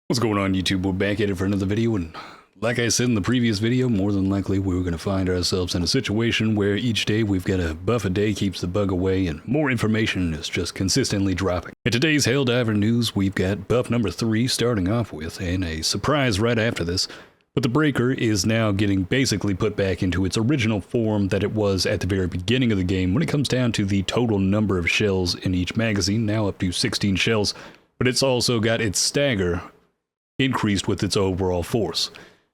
What's going on, YouTube? We're back at it for another video, and like I said in the previous video, more than likely we're going to find ourselves in a situation where each day we've got a buff a day keeps the bug away, and more information is just consistently dropping. In today's Helldiver news, we've got buff number 3 starting off with, and a surprise right after this, but the Breaker is now getting basically put back into its original form that it was at the very beginning of the game when it comes down to the total number of shells in each magazine, now up to 16 shells, but it's also got its stagger increased with its overall force.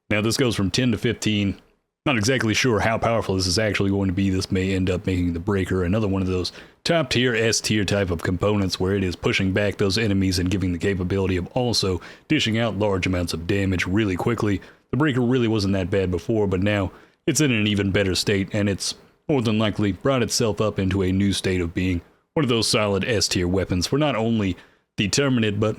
Now this goes from 10 to 15. Not exactly sure how powerful this is actually going to be. This may end up making the Breaker another one of those top tier, S tier type of components where it is pushing back those enemies and giving the capability of also dishing out large amounts of damage really quickly. The Breaker really wasn't that bad before, but now it's in an even better state, and it's more than likely brought itself up into a new state of being one of those solid S tier weapons for not only the Terminid, but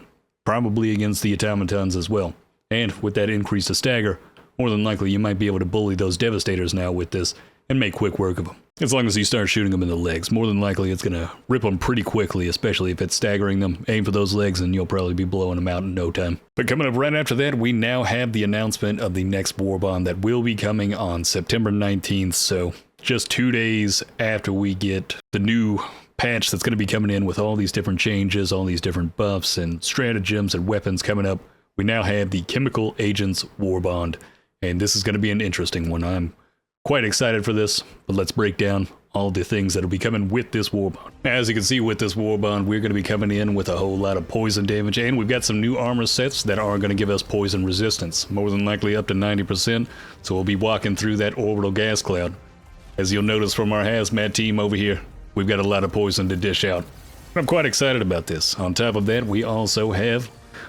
probably against the automatons as well. And with that increase to stagger, more than likely you might be able to bully those Devastators now with this and make quick work of them. As long as you start shooting them in the legs, more than likely it's going to rip them pretty quickly, especially if it's staggering them. Aim for those legs and you'll probably be blowing them out in no time. But coming up right after that, we now have the announcement of the next Warbond that will be coming on September 19th, so just 2 days after we get the new patch that's going to be coming in with all these different changes, all these different buffs and stratagems and weapons coming up. We now have the Chemical Agents Warbond, and this is going to be an interesting one. I'm quite excited for this, but let's break down all the things that'll be coming with this Warbond. As you can see with this Warbond, we're going to be coming in with a whole lot of poison damage, and we've got some new armor sets that are going to give us poison resistance, more than likely up to 90%, so we'll be walking through that orbital gas cloud. As you'll notice from our hazmat team over here, we've got a lot of poison to dish out. I'm quite excited about this. On top of that, we also have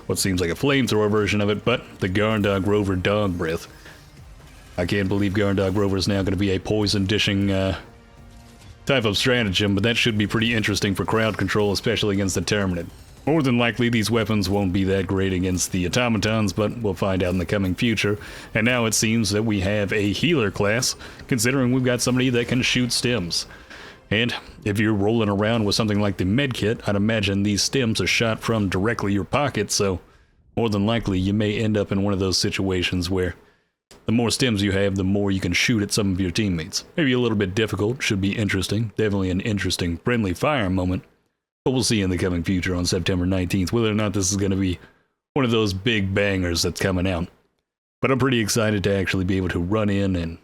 what seems like a flamethrower version of it, but the Garndog Rover Dog Breath. I can't believe Garndog Rover is now going to be a poison dishing type of stratagem, but that should be pretty interesting for crowd control, especially against the Terminid. More than likely, these weapons won't be that great against the automatons, but we'll find out in the coming future. And now it seems that we have a healer class, considering we've got somebody that can shoot stims. And if you're rolling around with something like the medkit, I'd imagine these stims are shot from directly your pocket, so more than likely you may end up in one of those situations where the more stims you have, the more you can shoot at some of your teammates. Maybe a little bit difficult, should be interesting, definitely an interesting friendly fire moment, but we'll see in the coming future on September 19th whether or not this is going to be one of those big bangers that's coming out. But I'm pretty excited to actually be able to run in and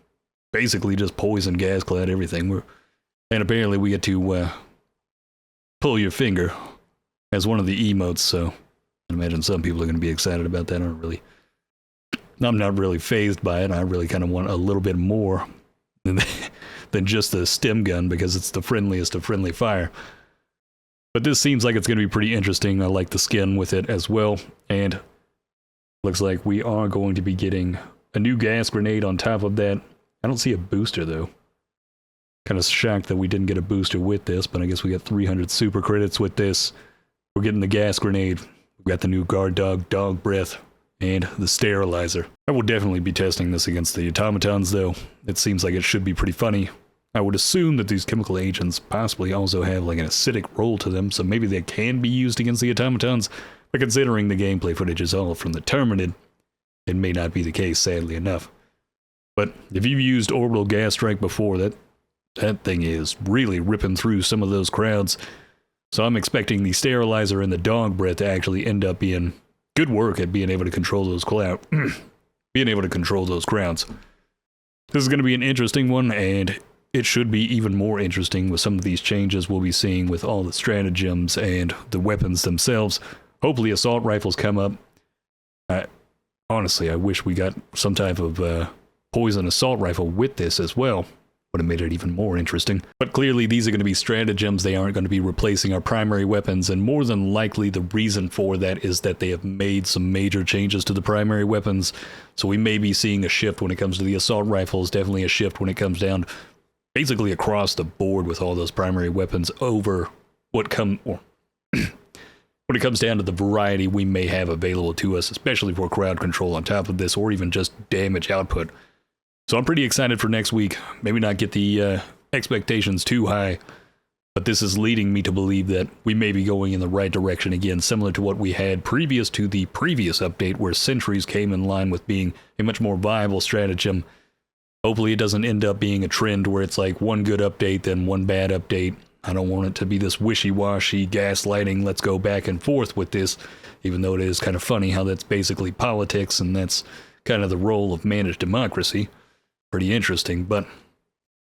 basically just poison gas cloud everything. And apparently we get to pull your finger as one of the emotes, so I imagine some people are going to be excited about that. I'm not really fazed by it. I really kind of want a little bit more than just the stim gun because it's the friendliest of friendly fire. But this seems like it's going to be pretty interesting. I like the skin with it as well. And looks like we are going to be getting a new gas grenade on top of that. I don't see a booster though. Kind of shocked that we didn't get a booster with this, but I guess we got 300 super credits with this. We're getting the gas grenade. We've got the new Garndog Dog Breath and the sterilizer. I will definitely be testing this against the automatons though. It seems like it should be pretty funny. I would assume that these chemical agents possibly also have like an acidic roll to them, so maybe they can be used against the automatons, but considering the gameplay footage is all from the Terminid, it may not be the case, sadly enough. But if you've used Orbital Gas Strike before, that thing is really ripping through some of those crowds. So I'm expecting the sterilizer and the dog breath to actually end up being good work at being able to control those crowds. This is going to be an interesting one, and it should be even more interesting with some of these changes we'll be seeing with all the stratagems and the weapons themselves. Hopefully assault rifles come up. Honestly, I wish we got some type of poison assault rifle with this as well. Would have made it even more interesting. But clearly these are going to be stratagems. They aren't going to be replacing our primary weapons, and more than likely the reason for that is that they have made some major changes to the primary weapons. So we may be seeing a shift when it comes to the assault rifles, definitely a shift when it comes down basically across the board with all those primary weapons over when it comes down to the variety we may have available to us, especially for crowd control on top of this, or even just damage output. So I'm pretty excited for next week. Maybe not get the expectations too high, But this is leading me to believe that we may be going in the right direction again, similar to what we had previous to the previous update, where sentries came in line with being a much more viable stratagem. Hopefully it doesn't end up being a trend where it's like one good update, then one bad update. I don't want it to be this wishy-washy gaslighting, let's go back and forth with this, even though it is kind of funny how that's basically politics, and that's kind of the role of managed democracy. Pretty interesting, but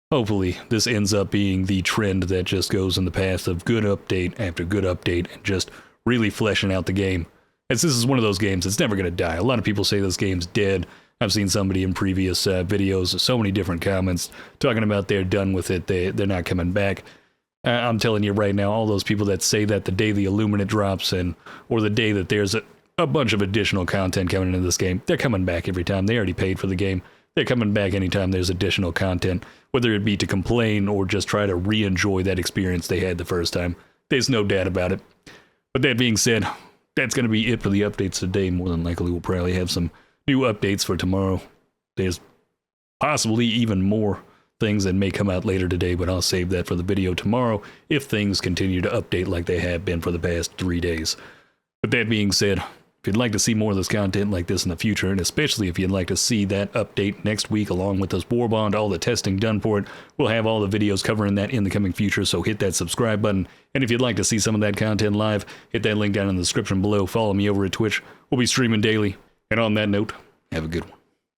hopefully this ends up being the trend that just goes in the path of good update after good update and just really fleshing out the game. As this is one of those games that's never going to die. A lot of people say this game's dead. I've seen somebody in previous videos, so many different comments, talking about they're done with it, they're not coming back. I'm telling you right now, all those people that say that the day the Illuminate drops or the day that there's a bunch of additional content coming into this game, they're coming back every time. They already paid for the game. They're coming back anytime there's additional content, whether it be to complain or just try to re-enjoy that experience they had the first time. There's no doubt about it. But that being said, that's going to be it for the updates today. More than likely, we'll probably have some new updates for tomorrow. There's possibly even more things that may come out later today, but I'll save that for the video tomorrow if things continue to update like they have been for the past 3 days. But that being said, if you'd like to see more of this content like this in the future, and especially if you'd like to see that update next week along with this Warbond, all the testing done for it, we'll have all the videos covering that in the coming future, so hit that subscribe button. And if you'd like to see some of that content live, hit that link down in the description below. Follow me over at Twitch. We'll be streaming daily. And on that note, have a good one.